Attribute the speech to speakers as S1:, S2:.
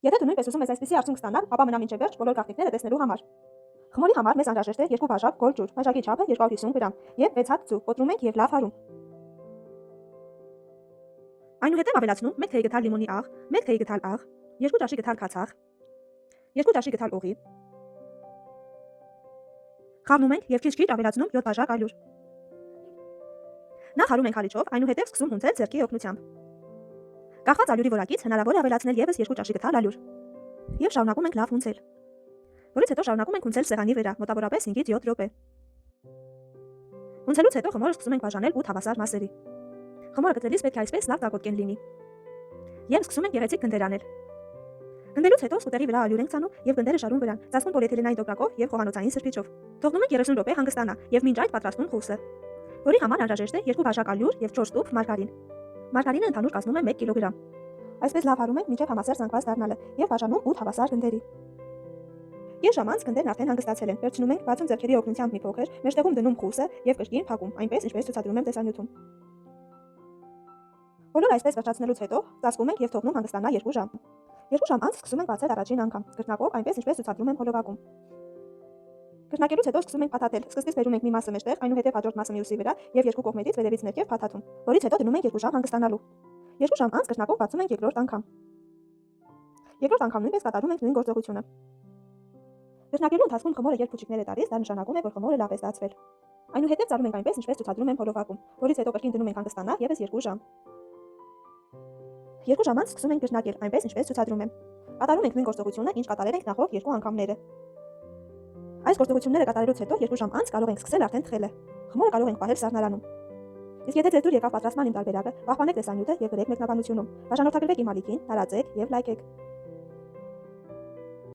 S1: Եթե դու նույնպես ուզում ես այսպիսի արդյունք ստանալ, ապա մնա մինչև վերջ բոլոր գաղտնիքները տեսնելու համար։ Խմորի համար մեզ անհրաժեշտ է 2 բաժակ գորգ ջուր, բաժակի չափը 250 գրամ եւ 6 հատ ձու, կոտրում ենք եւ լավ հարում։ Այնուհետև ավելացնում 1 թեյ գթալ լիմոնի աղ, 1 թեյ գթալ աղ, 2 ճաշի գթալ քացախ, 2 ճաշի գթալ օղի։ Խառնում ենք եւ քիչ-քիչ ավելացնում 7 բաժակ ալյուր։ Նախ հարում ենք հալիչով, այնուհետև սկսում հունցել ձեռքի օգնությամբ։ Կախված ալյուրի որակից հնարավոր է ավելացնել եւս 2 ճաշի գթալ ալյուր։ Եվ շարունակում ենք լավ հունցել։ Որից հետո շարունակում ենք հունցել սեղանի վրա, մոտավորապես 5-ից 7 րոպե։ Հունցելուց հետո խմորը սկսում ենք բաժանել 8 հավասար մասերի։ Խմորը գտելիս պետք է այսպես լավ տակոտկեն լինի։ Եվ սկսում ենք գեղեցիկ գնդեր անել։ Գնդելուց հետո սուտերի վրա ալյուր ենք ցանում եւ գնդերը շարում վրան, ծածկում պոլիէթիլենային տոպրակով եւ խոհանոցային սրբիչով։ Թողնում ենք 30 րոպե հանգստանա եւ մինչ այդ պատրաստում խուսը, որի համար անհրաժեշտ է 2 բաժակ ալյուր եւ 4 տուփ մարգարին։ Մարգարինը ընդհանուր կազմում է 1 կիլոգրամ։ Այսպես լավ հարում ենք մինչև համասեր զանգված դառնալը եւ բաժանում 8 հավասար գնդերի։ Կես ժամ անց գնդերն արդեն հանգստացել են։ Վերջնում ենք բացում ձեռքերի օգնությամբ մի փոքր, մեջտեղում դնում խուսը եւ կրկին փակում, այնպես ինչպես ցուցադրում եմ տեսանյութում։ Բոլորը այսպես վերջացնելուց հետո ծածկում ենք եւ թողնում հանգստանա 2 ժամ։ 2 ժամ անց սկսում ենք բացել առաջին անգամ, կրկնակով, այնպես ինչպես ցուցադրում եմ հոլովակում։ Կրկնակելուց հետո սկսում ենք փաթաթել։ Սկզբից բերում ենք մի մասը մեջտեղ, այնուհետև հաջորդ մասը մյուսի վրա եւ 2 կողմերից վերևից ներքև փաթաթում, որից հետո դնում ենք 2 ժամ հանգստանալու։ 2 ժամ անց կրկնակով բացում ենք երկրորդ անգամ։ Երկրորդ անգամ նույնպես կատարում ենք նույն գործողությունը։ Կրկնակելու ընթացքում խմորը երբ փուչիկներ է տալիս, դա նշանակում է, որ խմորը լավ է ստացվել։ Այնուհետև ծառում ենք այնպես, ինչպես ցուցադրում եմ հոլովակում, որից հետո կրկին դնում ենք հանգստանա եւս 2 ժամ։ 2 ժամ անց սկսում ենք կրկնակել, այնպես ինչպես ցուցադրում եմ։ Կատարում ենք նույն գործողությունը, ինչ կատարել ենք նախորդ 2 անգամները։ Այս գործողությունները կատարելուց հետո 2 ժամ անց կարող ենք սկսել արդեն թխելը։ Խմորը կարող ենք պահել սառնարանում։ Իսկ եթե ձեզ դուր եկավ պատրաստման իմ տարբերակը, պահպանեք տեսանյութը եւ գրեք մեկնաբանությունում։ Բաժանորդագրվեք իմ ալիքին, տարածեք եւ լայքեք։